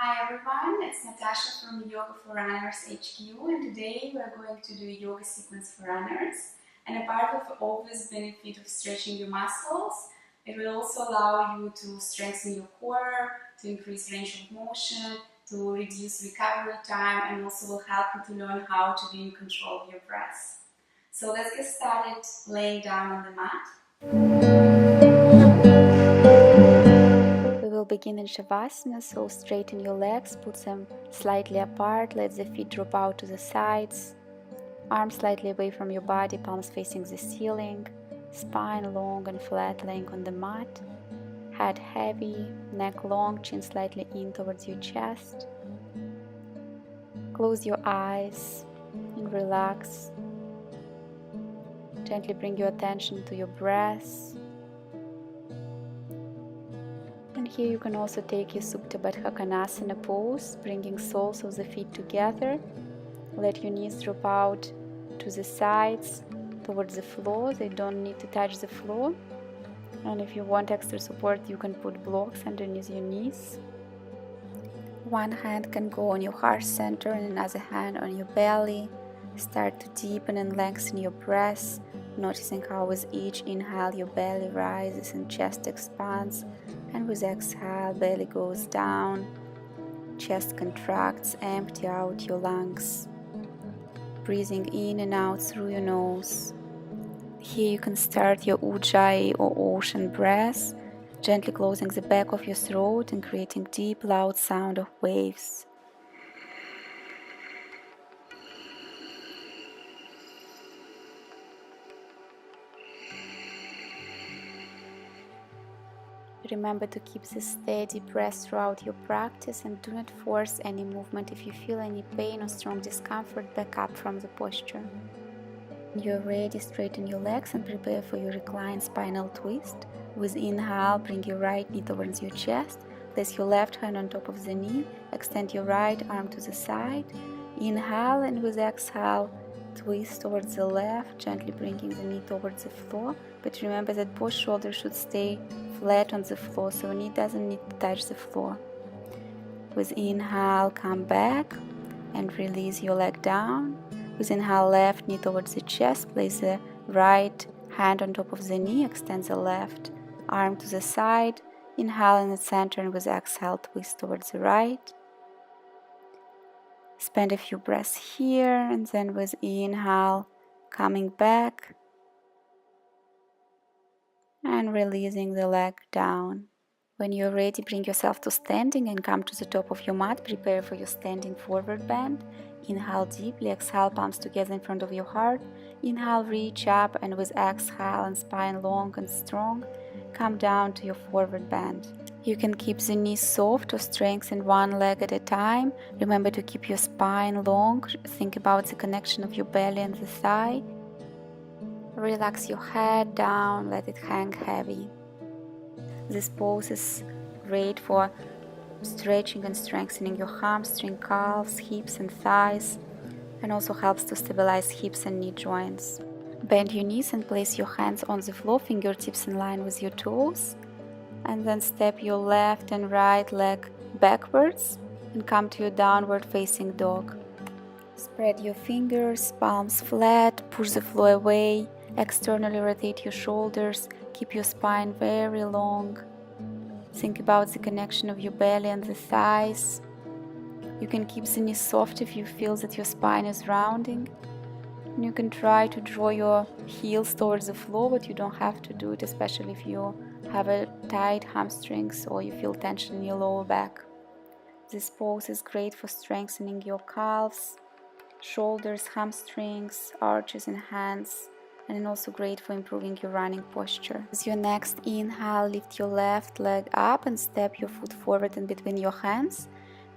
Hi everyone, it's Natasha from Yoga for Runners HQ, and today we are going to do a yoga sequence for runners. And a part of the obvious benefit of stretching your muscles, it will also allow you to strengthen your core, to increase range of motion, to reduce recovery time, and also will help you to learn how to be in control of your breath. So let's get started laying down on the mat. We will begin in Shavasana, so straighten your legs, put them slightly apart, let the feet drop out to the sides, arms slightly away from your body, palms facing the ceiling, spine long and flat laying on the mat, head heavy, neck long, chin slightly in towards your chest. Close your eyes and relax. Gently bring your attention to your breath. And here you can also take your Supta Baddha Konasana pose, bringing soles of the feet together. Let your knees drop out to the sides, towards the floor. They don't need to touch the floor. And if you want extra support, you can put blocks underneath your knees. One hand can go on your heart center and another hand on your belly. Start to deepen and lengthen your breath, noticing how with each inhale your belly rises and chest expands, and with exhale belly goes down, chest contracts, empty out your lungs. Breathing in and out through your nose. Here you can start your Ujjayi or ocean breath, gently closing the back of your throat and creating deep loud sound of waves. Remember to keep this steady breath throughout your practice and do not force any movement. If you feel any pain or strong discomfort, back up from the posture. When you are ready, straighten your legs and prepare for your reclined spinal twist. With inhale, bring your right knee towards your chest. Place your left hand on top of the knee. Extend your right arm to the side. Inhale, and with exhale, twist towards the left, gently bringing the knee towards the floor. But remember that both shoulders should stay flat on the floor, so knee doesn't need to touch the floor. With inhale, come back and release your leg down. With inhale, left knee towards the chest. Place the right hand on top of the knee. Extend the left arm to the side. Inhale in the center, and with exhale, twist towards the right. Spend a few breaths here, and then with inhale, coming back and releasing the leg down. When you're ready, bring yourself to standing and come to the top of your mat. Prepare for your standing forward bend. Inhale deeply, exhale, palms together in front of your heart. Inhale, reach up, and with exhale and spine long and strong, come down to your forward bend. You can keep the knees soft or strengthen one leg at a time. Remember to keep your spine long. Think about the connection of your belly and the thigh. Relax your head down, let it hang heavy. This pose is great for stretching and strengthening your hamstring, calves, hips and thighs, and also helps to stabilize hips and knee joints. Bend your knees and place your hands on the floor, fingertips in line with your toes, and then step your left and right leg backwards and come to your downward facing dog. Spread your fingers, palms flat, push the floor away, externally rotate your shoulders, keep your spine very long. Think about the connection of your belly and the thighs. You can keep the knees soft if you feel that your spine is rounding. And you can try to draw your heels towards the floor, but you don't have to do it, especially if you have a tight hamstrings or you feel tension in your lower back. This pose is great for strengthening your calves, shoulders, hamstrings, arches and hands, and also great for improving your running posture. With your next inhale, lift your left leg up and step your foot forward in between your hands.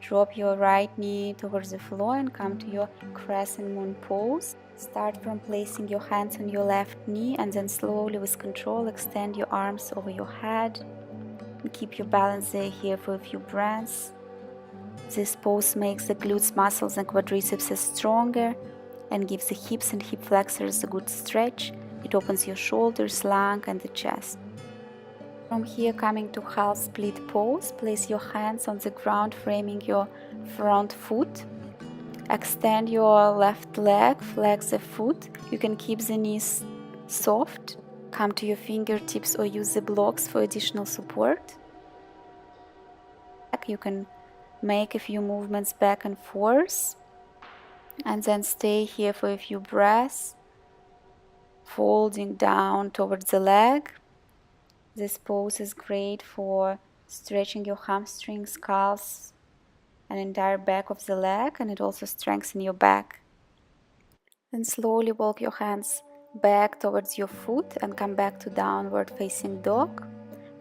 Drop your right knee towards the floor and come to your crescent moon pose. Start from placing your hands on your left knee and then slowly with control extend your arms over your head and keep your balance there here for a few breaths. This pose makes the glutes muscles and quadriceps stronger and gives the hips and hip flexors a good stretch. It opens your shoulders, lung and the chest. From here, coming to half split pose, place your hands on the ground, framing your front foot. Extend your left leg, flex the foot. You can keep the knees soft. Come to your fingertips or use the blocks for additional support. You can make a few movements back and forth, and then stay here for a few breaths, folding down towards the leg. This pose is great for stretching your hamstrings, calves, and entire back of the leg, and it also strengthens your back. Then slowly walk your hands back towards your foot and come back to downward facing dog.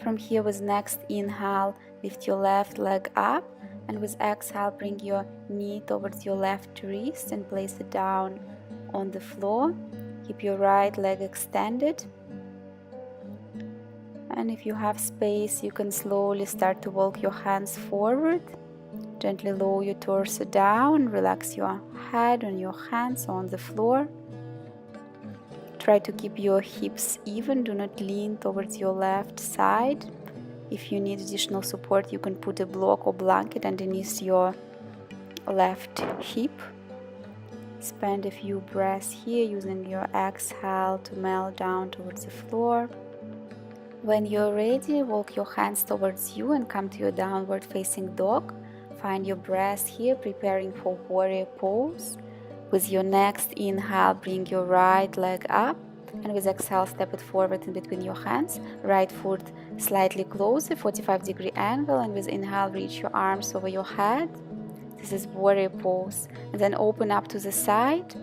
From here, with next inhale, lift your left leg up, and with exhale, bring your knee towards your left wrist and place it down on the floor. Keep your right leg extended. And if you have space, you can slowly start to walk your hands forward. Gently lower your torso down, relax your head on your hands on the floor. Try to keep your hips even, do not lean towards your left side. If you need additional support, you can put a block or blanket underneath your left hip. Spend a few breaths here using your exhale to melt down towards the floor. When you're ready, walk your hands towards you and come to your downward facing dog. Find your breath here, preparing for warrior pose. With your next inhale, bring your right leg up, and with exhale, step it forward in between your hands. Right foot slightly closer, 45-degree angle, and with inhale, reach your arms over your head. This is warrior pose. And then open up to the side.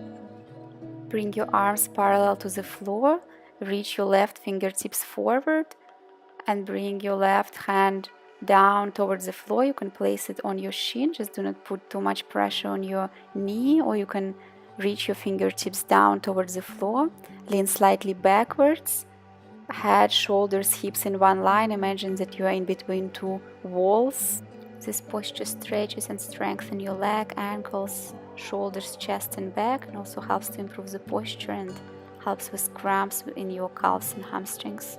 Bring your arms parallel to the floor. Reach your left fingertips forward and bring your left hand down towards the floor. You can place it on your shin, just do not put too much pressure on your knee, or you can reach your fingertips down towards the floor. Lean slightly backwards, head, shoulders, hips in one line. Imagine that you are in between two walls. This posture stretches and strengthens your leg, ankles, shoulders, chest and back, and also helps to improve the posture and helps with cramps in your calves and hamstrings.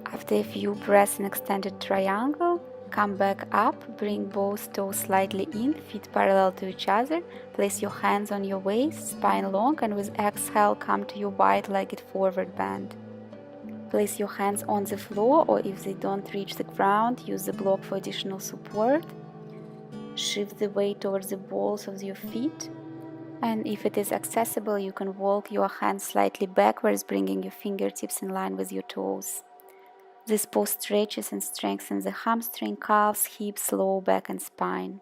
After a few breaths in extended triangle, come back up, bring both toes slightly in, feet parallel to each other, place your hands on your waist, spine long, and with exhale, come to your wide-legged forward bend. Place your hands on the floor, or if they don't reach the ground, use the block for additional support. Shift the weight towards the balls of your feet. And if it is accessible, you can walk your hands slightly backwards, bringing your fingertips in line with your toes. This pose stretches and strengthens the hamstring, calves, hips, lower back and spine.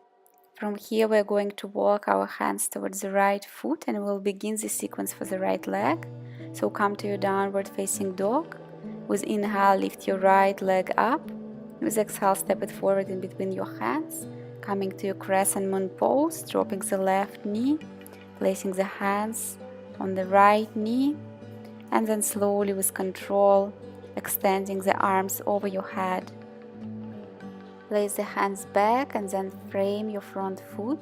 From here, we're going to walk our hands towards the right foot, and we'll begin the sequence for the right leg. So come to your downward facing dog. With inhale, lift your right leg up. With exhale, step it forward in between your hands. Coming to your crescent moon pose, dropping the left knee, placing the hands on the right knee, and then slowly with control, extending the arms over your head. Place the hands back and then frame your front foot.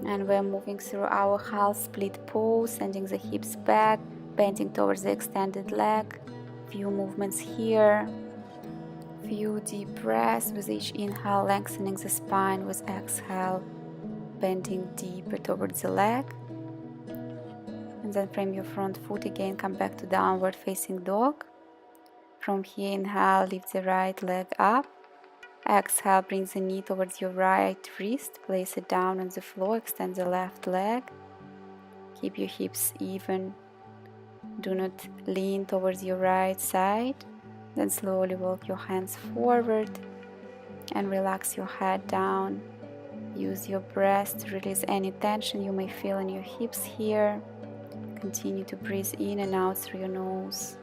And we're moving through our half split pose, sending the hips back, bending towards the extended leg. Few movements here. Few deep breaths with each inhale, lengthening the spine, with exhale, bending deeper towards the leg. And then frame your front foot again, come back to downward facing dog. From here, inhale, lift the right leg up. Exhale, bring the knee towards your right wrist, place it down on the floor, extend the left leg. Keep your hips even. Do not lean towards your right side. Then slowly walk your hands forward and relax your head down. Use your breath to release any tension you may feel in your hips here. Continue to breathe in and out through your nose.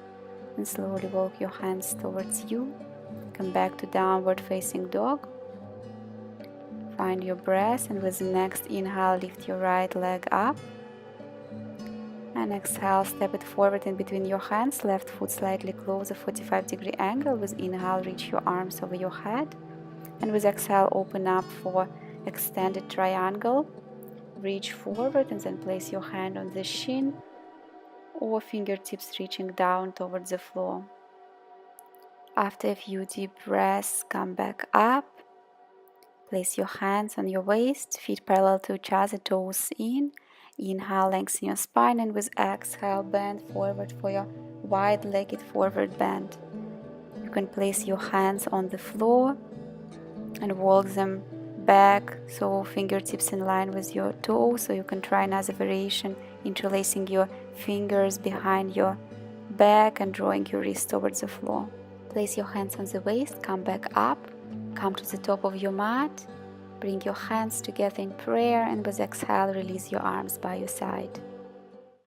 And slowly walk your hands towards you. Come back to downward facing dog. Find your breath, and with the next inhale, lift your right leg up. And exhale, step it forward in between your hands, left foot slightly closer, 45-degree angle. With inhale, reach your arms over your head. And with exhale, open up for extended triangle. Reach forward and then place your hand on the shin or fingertips reaching down towards the floor. After a few deep breaths, come back up. Place your hands on your waist, feet parallel to each other, toes in. Inhale, lengthen your spine, and with exhale, bend forward for your wide-legged forward bend. You can place your hands on the floor and walk them back, so fingertips in line with your toes. So you can try another variation, interlacing your fingers behind your back and drawing your wrist towards the floor. Place your hands on the waist, come back up, come to the top of your mat, bring your hands together in prayer, and with exhale, release your arms by your side.